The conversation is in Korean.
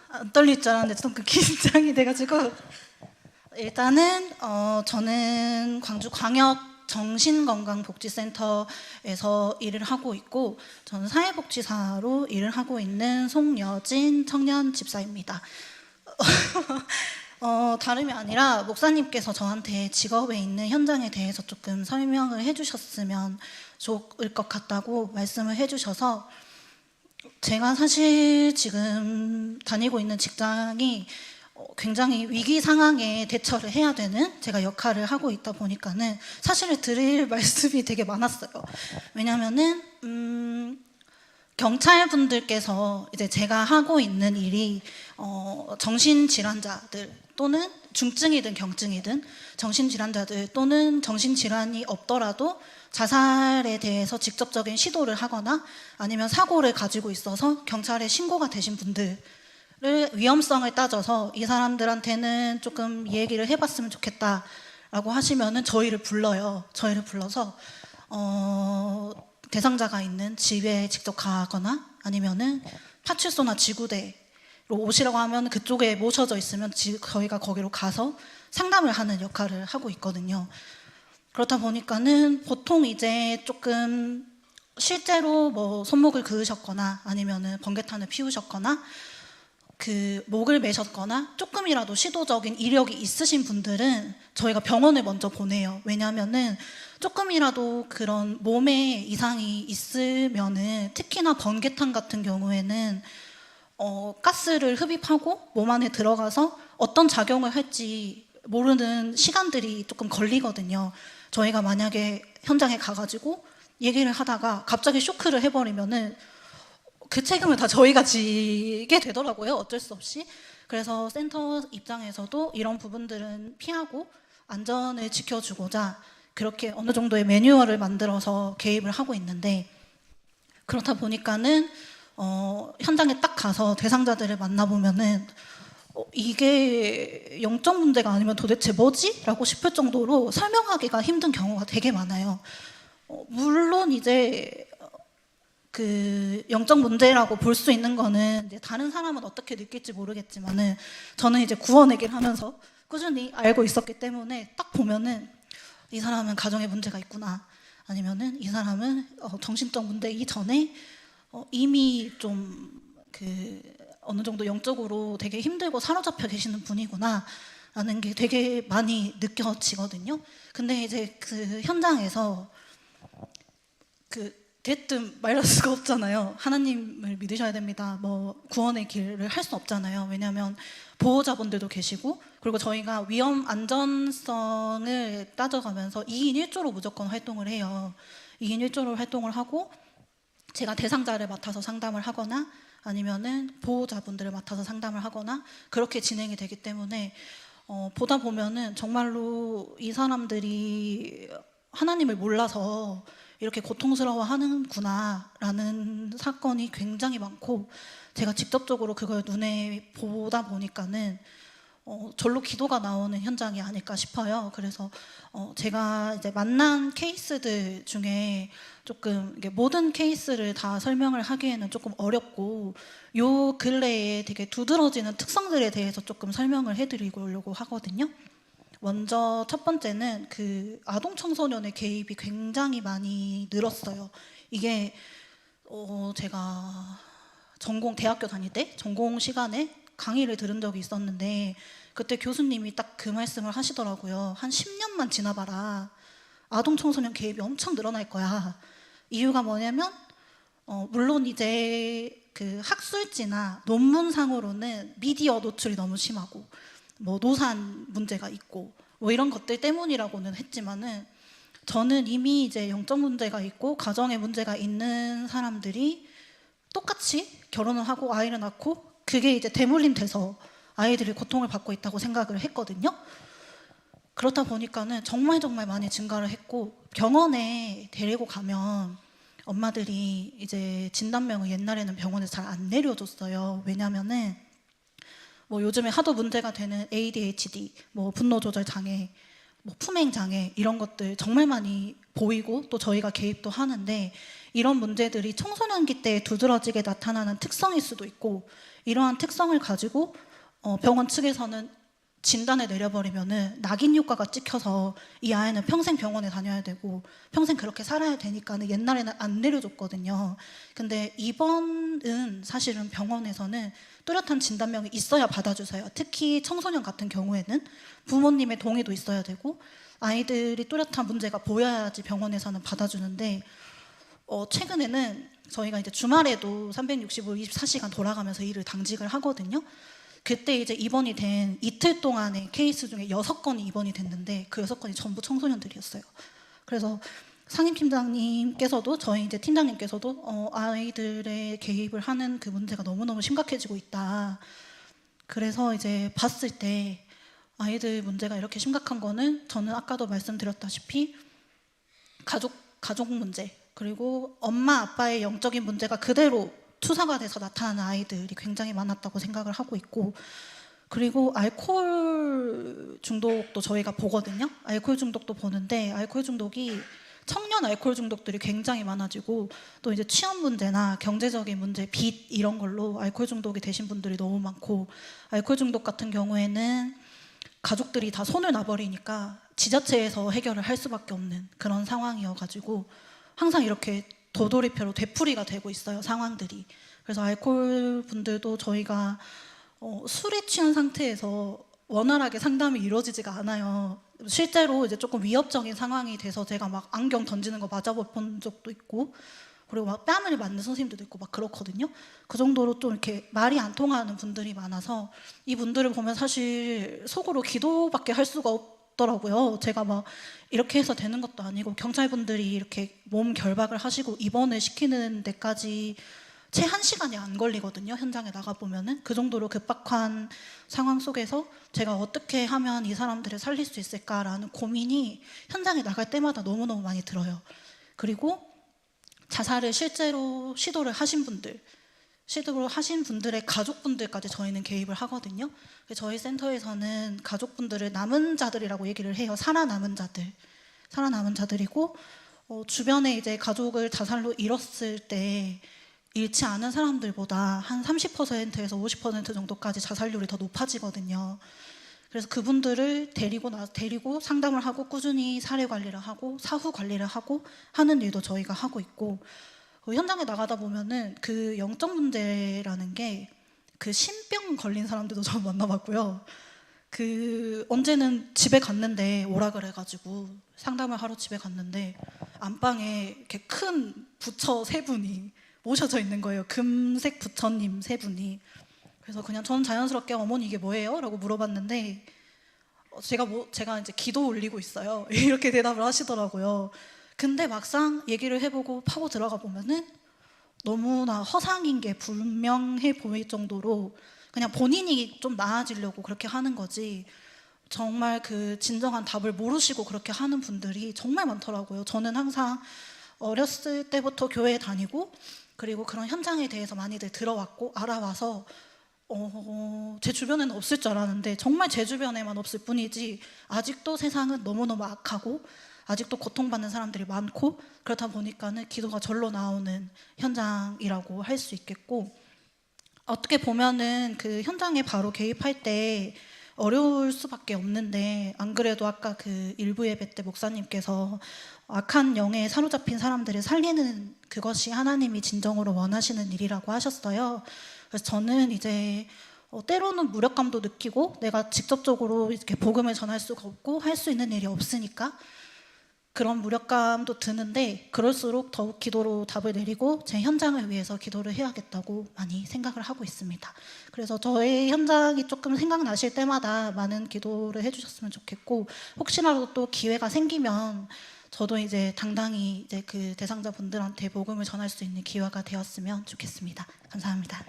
안 떨릴 줄 알았는데 좀 긴장이 돼가지고 일단은 저는 광주 광역 정신건강복지센터에서 일을 하고 있고 저는 사회복지사로 일을 하고 있는 송여진 청년 집사입니다. 다름이 아니라 목사님께서 저한테 직업에 있는 현장에 대해서 조금 설명을 해주셨으면 좋을 것 같다고 말씀을 해주셔서 제가 사실 지금 다니고 있는 직장이 굉장히 위기 상황에 대처를 해야 되는 제가 역할을 하고 있다 보니까는 사실 드릴 말씀이 되게 많았어요. 왜냐면은 경찰분들께서 이제 제가 하고 있는 일이 정신질환자들 또는 중증이든 경증이든 정신질환자들 또는 정신질환이 없더라도 자살에 대해서 직접적인 시도를 하거나 아니면 사고를 가지고 있어서 경찰에 신고가 되신 분들을 위험성을 따져서 이 사람들한테는 조금 얘기를 해봤으면 좋겠다라고 하시면은 저희를 불러요. 저희를 불러서 대상자가 있는 집에 직접 가거나 아니면은 파출소나 지구대로 오시라고 하면 그쪽에 모셔져 있으면 저희가 거기로 가서 상담을 하는 역할을 하고 있거든요. 그렇다 보니까는 보통 이제 조금 실제로 뭐 손목을 그으셨거나 아니면은 번개탄을 피우셨거나 그 목을 매셨거나 조금이라도 시도적인 이력이 있으신 분들은 저희가 병원을 먼저 보내요. 왜냐하면은 조금이라도 그런 몸에 이상이 있으면은 특히나 번개탄 같은 경우에는 가스를 흡입하고 몸 안에 들어가서 어떤 작용을 할지 모르는 시간들이 조금 걸리거든요. 저희가 만약에 현장에 가가지고 얘기를 하다가 갑자기 쇼크를 해버리면은 그 책임을 다 저희가 지게 되더라고요. 어쩔 수 없이. 그래서 센터 입장에서도 이런 부분들은 피하고 안전을 지켜주고자 그렇게 어느 정도의 매뉴얼을 만들어서 개입을 하고 있는데 그렇다 보니까는 현장에 딱 가서 대상자들을 만나보면은 이게 영적 문제가 아니면 도대체 뭐지? 라고 싶을 정도로 설명하기가 힘든 경우가 되게 많아요. 물론 이제 그 영적 문제라고 볼 수 있는 거는 이제 다른 사람은 어떻게 느낄지 모르겠지만은 저는 이제 구원의 길 하면서 꾸준히 알고 있었기 때문에 딱 보면은 이 사람은 가정에 문제가 있구나 아니면은 이 사람은 정신적 문제 이전에 이미 좀 그 어느 정도 영적으로 되게 힘들고 사로잡혀 계시는 분이구나 라는 게 되게 많이 느껴지거든요. 근데 이제 그 현장에서 대뜸 말할 수가 없잖아요. 하나님을 믿으셔야 됩니다. 뭐 구원의 길을 할 수 없잖아요. 왜냐하면 보호자분들도 계시고 그리고 저희가 위험 안전성을 따져가면서 2인 1조로 무조건 활동을 해요. 2인 1조로 활동을 하고 제가 대상자를 맡아서 상담을 하거나 아니면은 보호자분들을 맡아서 상담을 하거나 그렇게 진행이 되기 때문에 보다 보면은 정말로 이 사람들이 하나님을 몰라서 이렇게 고통스러워하는구나 라는 사건이 굉장히 많고 제가 직접적으로 그걸 눈에 보다 보니까는 절로 기도가 나오는 현장이 아닐까 싶어요. 그래서 제가 이제 만난 케이스들 중에 조금 이게 모든 케이스를 다 설명을 하기에는 조금 어렵고 요 근래에 되게 두드러지는 특성들에 대해서 조금 설명을 해드리려고 하거든요. 먼저 첫 번째는 그 아동 청소년의 개입이 굉장히 많이 늘었어요. 이게 제가 대학교 다닐 때 전공 시간에 강의를 들은 적이 있었는데 그때 교수님이 딱 그 말씀을 하시더라고요. 한 10년만 지나봐라. 아동 청소년 개입이 엄청 늘어날 거야. 이유가 뭐냐면 물론 이제 그 학술지나 논문상으로는 미디어 노출이 너무 심하고 뭐 노산 문제가 있고 뭐 이런 것들 때문이라고는 했지만은 저는 이미 이제 영적 문제가 있고 가정에 문제가 있는 사람들이 똑같이 결혼을 하고 아이를 낳고 그게 이제 대물림 돼서 아이들이 고통을 받고 있다고 생각을 했거든요. 그렇다 보니까는 정말 많이 증가를 했고 병원에 데리고 가면 엄마들이 이제 진단명을 옛날에는 병원에서 잘 안 내려줬어요. 왜냐면은 뭐 요즘에 하도 문제가 되는 ADHD, 뭐 분노 조절 장애, 뭐 품행 장애 이런 것들 정말 많이 보이고 또 저희가 개입도 하는데 이런 문제들이 청소년기 때 두드러지게 나타나는 특성일 수도 있고, 이러한 특성을 가지고 병원 측에서는 진단을 내려버리면은 낙인 효과가 찍혀서 이 아이는 평생 병원에 다녀야 되고 평생 그렇게 살아야 되니까는 옛날에는 안 내려줬거든요. 근데 입원은 사실은 병원에서는 뚜렷한 진단명이 있어야 받아주세요. 특히 청소년 같은 경우에는 부모님의 동의도 있어야 되고 아이들이 뚜렷한 문제가 보여야지 병원에서는 받아주는데, 최근에는 저희가 이제 주말에도 365, 24시간 돌아가면서 일을 당직을 하거든요. 그때 이제 입원이 된 이틀 동안의 케이스 중에 6건이 입원이 됐는데 그 6건이 전부 청소년들이었어요. 그래서 상임팀장님께서도 저희 이제 팀장님께서도 아이들의 개입을 하는 그 문제가 너무너무 심각해지고 있다. 그래서 이제 봤을 때 아이들 문제가 이렇게 심각한 거는 저는 아까도 말씀드렸다시피 가족 문제, 그리고 엄마 아빠의 영적인 문제가 그대로 투사가 돼서 나타나는 아이들이 굉장히 많았다고 생각을 하고 있고, 그리고 알코올 중독도 저희가 보거든요. 알코올 중독도 보는데 알코올 중독이 청년 알코올 중독들이 굉장히 많아지고 또 이제 취업 문제나 경제적인 문제, 빚 이런 걸로 알코올 중독이 되신 분들이 너무 많고, 알코올 중독 같은 경우에는 가족들이 다 손을 놔버리니까 지자체에서 해결을 할 수밖에 없는 그런 상황이어가지고 항상 이렇게 도돌이표로 되풀이가 되고 있어요, 상황들이. 그래서 알코올 분들도 저희가 술에 취한 상태에서 원활하게 상담이 이루어지지가 않아요. 실제로 이제 조금 위협적인 상황이 돼서 제가 막 안경 던지는 거 맞아본 적도 있고, 그리고 막 뺨을 맞는 선생님들도 있고 막 그렇거든요. 그 정도로 좀 이렇게 말이 안 통하는 분들이 많아서 이 분들을 보면 사실 속으로 기도밖에 할 수가 없더라고요. 제가 막 이렇게 해서 되는 것도 아니고 경찰분들이 이렇게 몸 결박을 하시고 입원을 시키는 데까지 채 1시간이 안 걸리거든요. 현장에 나가보면은. 그 정도로 급박한 상황 속에서 제가 어떻게 하면 이 사람들을 살릴 수 있을까라는 고민이 현장에 나갈 때마다 너무너무 많이 들어요. 그리고 자살을 실제로 시도를 하신 분들의 가족분들까지 저희는 개입을 하거든요. 저희 센터에서는 가족분들을 남은 자들이라고 얘기를 해요. 살아남은 자들이고, 주변에 이제 가족을 자살로 잃었을 때 잃지 않은 사람들보다 한 30%에서 50% 정도까지 자살률이 더 높아지거든요. 그래서 그분들을 데리고 상담을 하고 꾸준히 사례 관리를 하고 사후 관리를 하고 하는 일도 저희가 하고 있고, 현장에 나가다 보면은 그 영적 문제라는 게 그 신병 걸린 사람들도 저 만나봤고요. 언제는 집에 갔는데 오라 그래가지고 상담을 하러 집에 갔는데 안방에 이렇게 큰 부처 3분이 모셔져 있는 거예요. 금색 부처님 3분이. 그래서 그냥 전 자연스럽게 어머니 이게 뭐예요? 라고 물어봤는데 제가 이제 기도 올리고 있어요. 이렇게 대답을 하시더라고요. 근데 막상 얘기를 해보고 파고 들어가 보면은 너무나 허상인 게 분명해 보일 정도로 그냥 본인이 좀 나아지려고 그렇게 하는 거지 정말 그 진정한 답을 모르시고 그렇게 하는 분들이 정말 많더라고요. 저는 항상 어렸을 때부터 교회에 다니고 그리고 그런 현장에 대해서 많이들 들어왔고 알아와서 제 주변에는 없을 줄 알았는데 정말 제 주변에만 없을 뿐이지 아직도 세상은 너무너무 악하고 아직도 고통받는 사람들이 많고 그렇다 보니까는 기도가 절로 나오는 현장이라고 할 수 있겠고, 어떻게 보면은 그 현장에 바로 개입할 때 어려울 수밖에 없는데, 안 그래도 아까 그 일부 예배 때 목사님께서 악한 영에 사로잡힌 사람들을 살리는 그것이 하나님이 진정으로 원하시는 일이라고 하셨어요. 그래서 저는 이제 때로는 무력감도 느끼고 내가 직접적으로 이렇게 복음을 전할 수가 없고 할 수 있는 일이 없으니까 그런 무력감도 드는데, 그럴수록 더욱 기도로 답을 내리고 제 현장을 위해서 기도를 해야겠다고 많이 생각을 하고 있습니다. 그래서 저의 현장이 조금 생각나실 때마다 많은 기도를 해주셨으면 좋겠고, 혹시라도 또 기회가 생기면 저도 이제 당당히 이제 그 대상자분들한테 복음을 전할 수 있는 기회가 되었으면 좋겠습니다. 감사합니다.